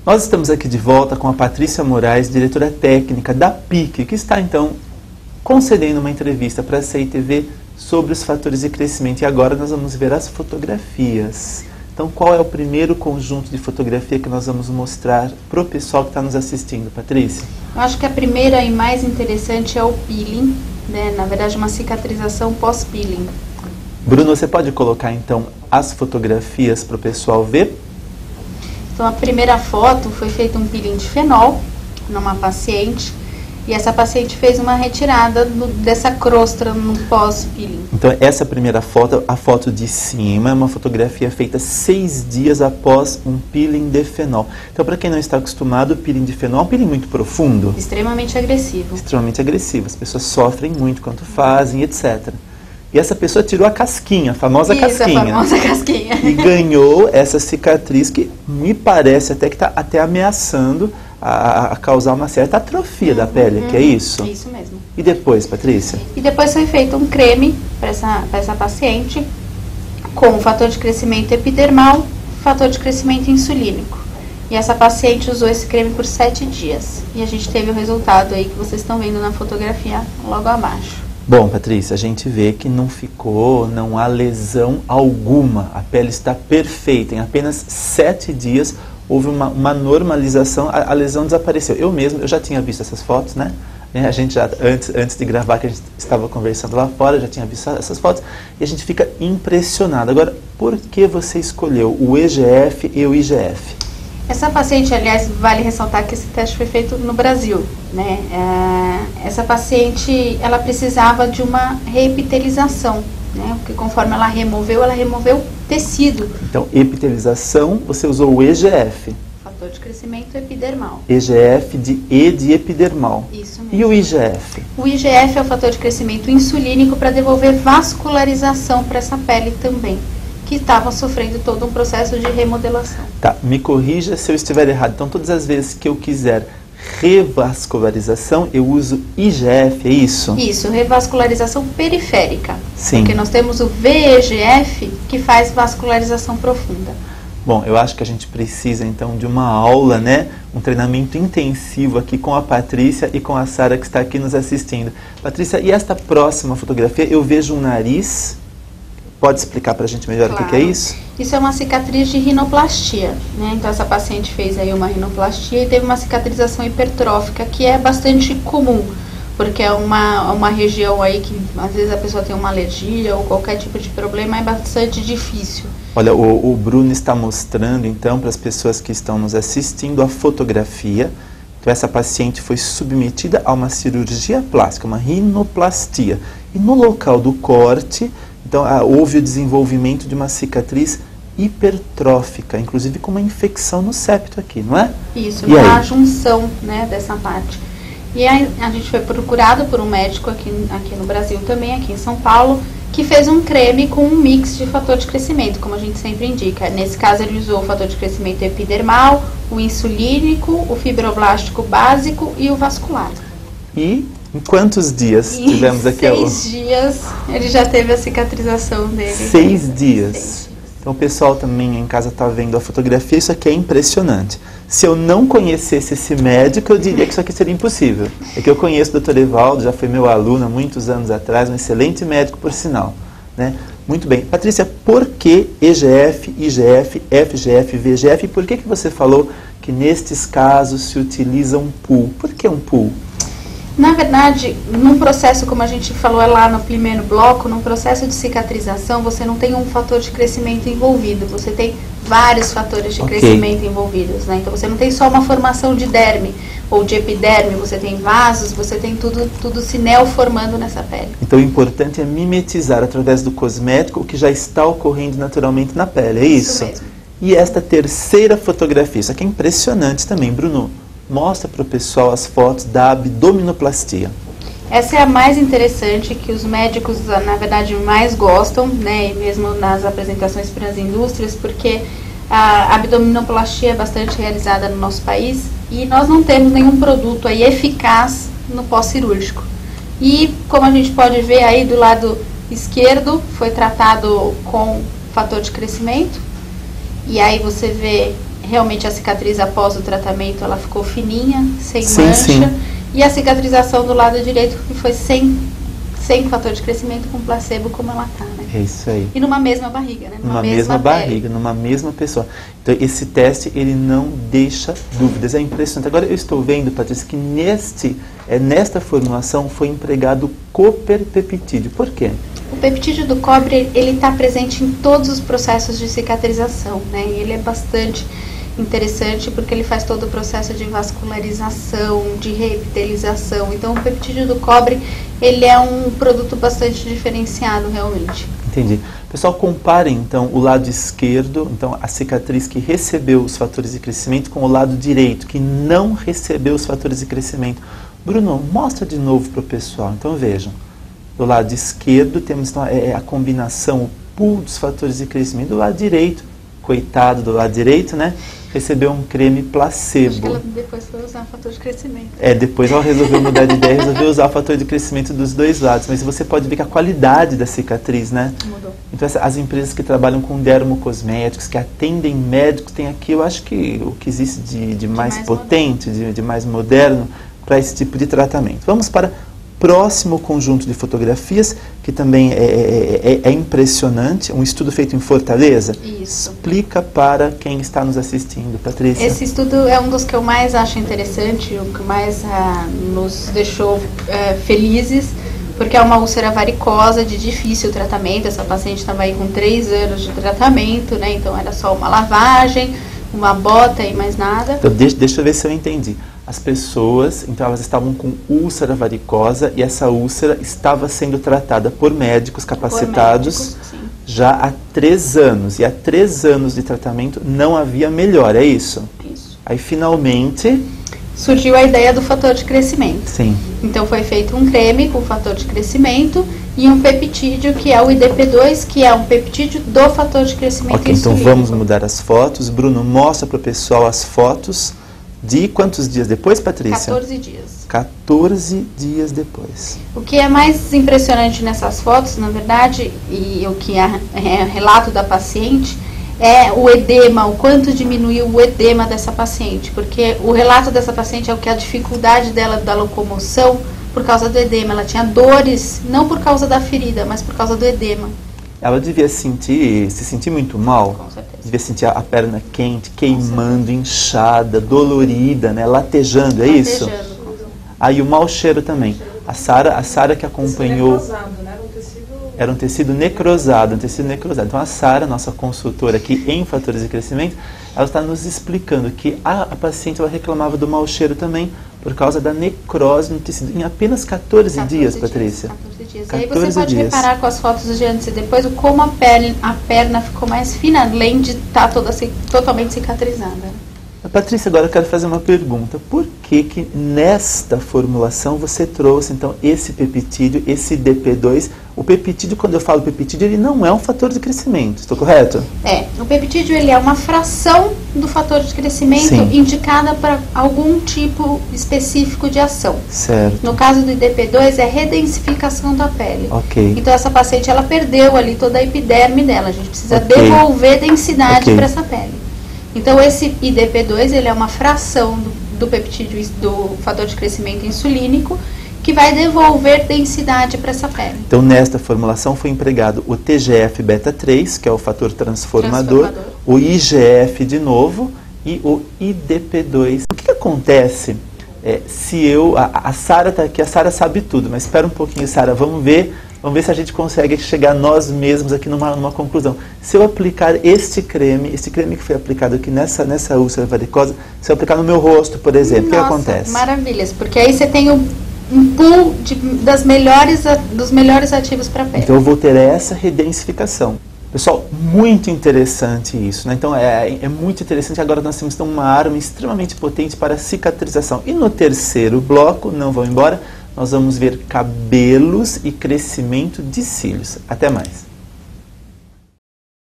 Nós estamos aqui de volta com a Patrícia Moraes, diretora técnica da PIC, que está então concedendo uma entrevista para a CITV sobre os fatores de crescimento. E agora nós vamos ver as fotografias. Então, qual é o primeiro conjunto de fotografia que nós vamos mostrar para o pessoal que está nos assistindo, Patrícia? Eu acho que a primeira e mais interessante é o peeling, né? Na verdade, uma cicatrização pós-peeling. Bruno, você pode colocar então as fotografias para o pessoal ver? Então, a primeira foto foi feito um peeling de fenol numa paciente. E essa paciente fez uma retirada dessa crosta no pós-peeling. Então, essa primeira foto, a foto de cima, é uma fotografia feita 6 dias após um peeling de fenol. Então, para quem não está acostumado, o peeling de fenol é um peeling muito profundo. Extremamente agressivo. Extremamente agressivo. As pessoas sofrem muito quando fazem, etc. E essa pessoa tirou a casquinha, a famosa casquinha. A famosa casquinha. E ganhou essa cicatriz que me parece até que está até ameaçando a causar uma certa atrofia da pele, que é isso? Isso mesmo. E depois, Patrícia? E depois foi feito um creme para essa paciente com o fator de crescimento epidermal, fator de crescimento insulínico. E essa paciente usou esse creme por 7 dias. E a gente teve o resultado aí que vocês estão vendo na fotografia logo abaixo. Bom, Patrícia, a gente vê que não há lesão alguma. A pele está perfeita. Em apenas 7 dias houve uma normalização, a lesão desapareceu. Eu já tinha visto essas fotos, né? A gente já, antes de gravar, que a gente estava conversando lá fora, já tinha visto essas fotos, e a gente fica impressionado. Agora, por que você escolheu o EGF e o IGF? Essa paciente, aliás, vale ressaltar que esse teste foi feito no Brasil, né? Essa paciente, ela precisava de uma reepitelização, né? Porque conforme ela removeu tecido. Então, epitelização, você usou o EGF. Fator de crescimento epidermal. EGF de epidermal. Isso mesmo. E o IGF? O IGF é o fator de crescimento insulínico para devolver vascularização para essa pele também, que estava sofrendo todo um processo de remodelação. Tá, me corrija se eu estiver errado. Então, todas as vezes que eu quiser revascularização, eu uso IGF, é isso? Isso, revascularização periférica. Sim. Porque nós temos o VEGF, que faz vascularização profunda. Bom, eu acho que a gente precisa, então, de uma aula, né? Um treinamento intensivo aqui com a Patrícia e com a Sara, que está aqui nos assistindo. Patrícia, e esta próxima fotografia, eu vejo um nariz. Pode explicar para a gente melhor Claro. o que é isso? Isso é uma cicatriz de rinoplastia, né? Então essa paciente fez aí uma rinoplastia e teve uma cicatrização hipertrófica, que é bastante comum, porque é uma região aí que às vezes a pessoa tem uma alergia ou qualquer tipo de problema, é bastante difícil. Olha, o Bruno está mostrando então para as pessoas que estão nos assistindo a fotografia. Então essa paciente foi submetida a uma cirurgia plástica, uma rinoplastia. E no local do corte, então, houve o desenvolvimento de uma cicatriz hipertrófica, inclusive com uma infecção no septo aqui, não é? Isso, E na aí? junção, né, dessa parte. E aí, a gente foi procurado por um médico aqui no Brasil também, aqui em São Paulo, que fez um creme com um mix de fator de crescimento, como a gente sempre indica. Nesse caso, ele usou o fator de crescimento epidermal, o insulínico, o fibroblástico básico e o vascular. E em quantos dias tivemos aqui? 6 dias ele já teve a cicatrização dele. 6 dias. Então o pessoal também em casa está vendo a fotografia, isso aqui é impressionante. Se eu não conhecesse esse médico, eu diria que isso aqui seria impossível. É que eu conheço o Dr. Evaldo, já foi meu aluno há muitos anos atrás, um excelente médico por sinal, né? Muito bem. Patrícia, por que EGF, IGF, FGF, VGF? Por que você falou que nestes casos se utiliza um pool? Por que um pool? Na verdade, num processo, como a gente falou lá no primeiro bloco, num processo de cicatrização, você não tem um fator de crescimento envolvido, você tem vários fatores de crescimento envolvidos, né? Então você não tem só uma formação de derme ou de epiderme, você tem vasos, você tem tudo se neoformando nessa pele. Então o importante é mimetizar através do cosmético o que já está ocorrendo naturalmente na pele, é isso? Isso mesmo. E esta terceira fotografia, isso aqui é impressionante também, Bruno. Mostra para o pessoal as fotos da abdominoplastia. Essa é a mais interessante, que os médicos, na verdade, mais gostam, né, e mesmo nas apresentações para as indústrias, porque a abdominoplastia é bastante realizada no nosso país e nós não temos nenhum produto aí eficaz no pós-cirúrgico. E como a gente pode ver aí do lado esquerdo, foi tratado com fator de crescimento, e aí você vê realmente a cicatriz após o tratamento, ela ficou fininha, sem Sim, mancha. sim. E a cicatrização do lado direito, que foi sem fator de crescimento, com placebo, como ela está, né? É isso aí. E numa mesma barriga, né? Numa mesma pele. barriga, numa mesma pessoa. Então, esse teste, ele não deixa dúvidas. É impressionante. Agora, eu estou vendo, Patrícia, que nesta formulação foi empregado o copperpeptídeo. Por quê? O peptídeo do cobre, ele está presente em todos os processos de cicatrização, né? E ele é bastante interessante porque ele faz todo o processo de vascularização, de reepitelização. Então, o peptídeo do cobre, ele é um produto bastante diferenciado, realmente. Entendi. Pessoal, comparem, então, o lado esquerdo, então, a cicatriz que recebeu os fatores de crescimento, com o lado direito, que não recebeu os fatores de crescimento. Bruno, mostra de novo para o pessoal. Então, vejam. Do lado esquerdo, temos então, a combinação, o pool dos fatores de crescimento. Do lado direito, coitado do lado direito, né? Recebeu um creme placebo. Acho que ela depois foi usar o fator de crescimento. Depois ela resolveu mudar de ideia e resolveu usar o fator de crescimento dos dois lados. Mas você pode ver que a qualidade da cicatriz, né? Mudou. Então as empresas que trabalham com dermocosméticos, que atendem médicos, tem aqui, eu acho que o que existe de mais potente, de mais moderno, para esse tipo de tratamento. Vamos para próximo conjunto de fotografias, que também é impressionante, um estudo feito em Fortaleza. Isso. Explica para quem está nos assistindo, Patrícia. Esse estudo é um dos que eu mais acho interessante, o que mais nos deixou felizes, porque é uma úlcera varicosa de difícil tratamento. Essa paciente estava aí com 3 anos de tratamento, né? Então era só uma lavagem, uma bota e mais nada. Então, deixa eu ver se eu entendi. As pessoas, então elas estavam com úlcera varicosa e essa úlcera estava sendo tratada por médicos capacitados já há 3 anos. E há 3 anos de tratamento não havia melhora, é isso? Isso. Aí finalmente surgiu a ideia do fator de crescimento. Sim. Então foi feito um creme com fator de crescimento e um peptídeo que é o IDP2, que é um peptídeo do fator de crescimento. Ok, então vamos mudar as fotos. Bruno, mostra para o pessoal as fotos de quantos dias depois, Patrícia? 14 dias. 14 dias depois. O que é mais impressionante nessas fotos, na verdade, e o que é relato da paciente, é o edema, o quanto diminuiu o edema dessa paciente. Porque o relato dessa paciente é o que a dificuldade dela da locomoção por causa do edema. Ela tinha dores, não por causa da ferida, mas por causa do edema. Ela devia se sentir muito mal. Com certeza. Devia sentir a perna quente, queimando, inchada, dolorida, né? Latejando, é isso? Latejando. Aí o mau cheiro também. A Sara que acompanhou... Necrosado, né? Era um tecido necrosado, Então a Sara, nossa consultora aqui em fatores de crescimento, ela está nos explicando que a paciente ela reclamava do mau cheiro também por causa da necrose no tecido. Em apenas 14 dias, Patrícia. 14 dias. 14 e aí você pode dias. reparar com as fotos de antes e depois como a perna ficou mais fina, além de estar totalmente cicatrizada. Patrícia, agora eu quero fazer uma pergunta. Por que nesta formulação você trouxe, então, esse peptídeo, esse DP2? O peptídeo, quando eu falo peptídeo, ele não é um fator de crescimento, estou correto? O peptídeo ele é uma fração do fator de crescimento indicada para algum tipo específico de ação. Certo. No caso do IDP2 é redensificação da pele. Ok. Então essa paciente ela perdeu ali toda a epiderme dela, a gente precisa devolver densidade para essa pele. Então esse IDP2 ele é uma fração do peptídeo do fator de crescimento insulínico que vai devolver densidade para essa pele. Então nesta formulação foi empregado o TGF-beta3, que é o fator transformador, o IGF de novo e o IDP2. O que acontece se eu... A Sara está aqui, a Sara sabe tudo, mas espera um pouquinho, Sara, vamos ver se a gente consegue chegar nós mesmos aqui numa conclusão. Se eu aplicar este creme que foi aplicado aqui nessa úlcera varicosa, se eu aplicar no meu rosto, por exemplo, o que acontece? Maravilhas, porque aí você tem um pool dos melhores ativos para a pele. Então eu vou ter essa redensificação. Pessoal, muito interessante isso, né? Então é muito interessante. Agora nós temos então, uma arma extremamente potente para cicatrização. E no terceiro bloco, não vão embora, nós vamos ver cabelos e crescimento de cílios. Até mais.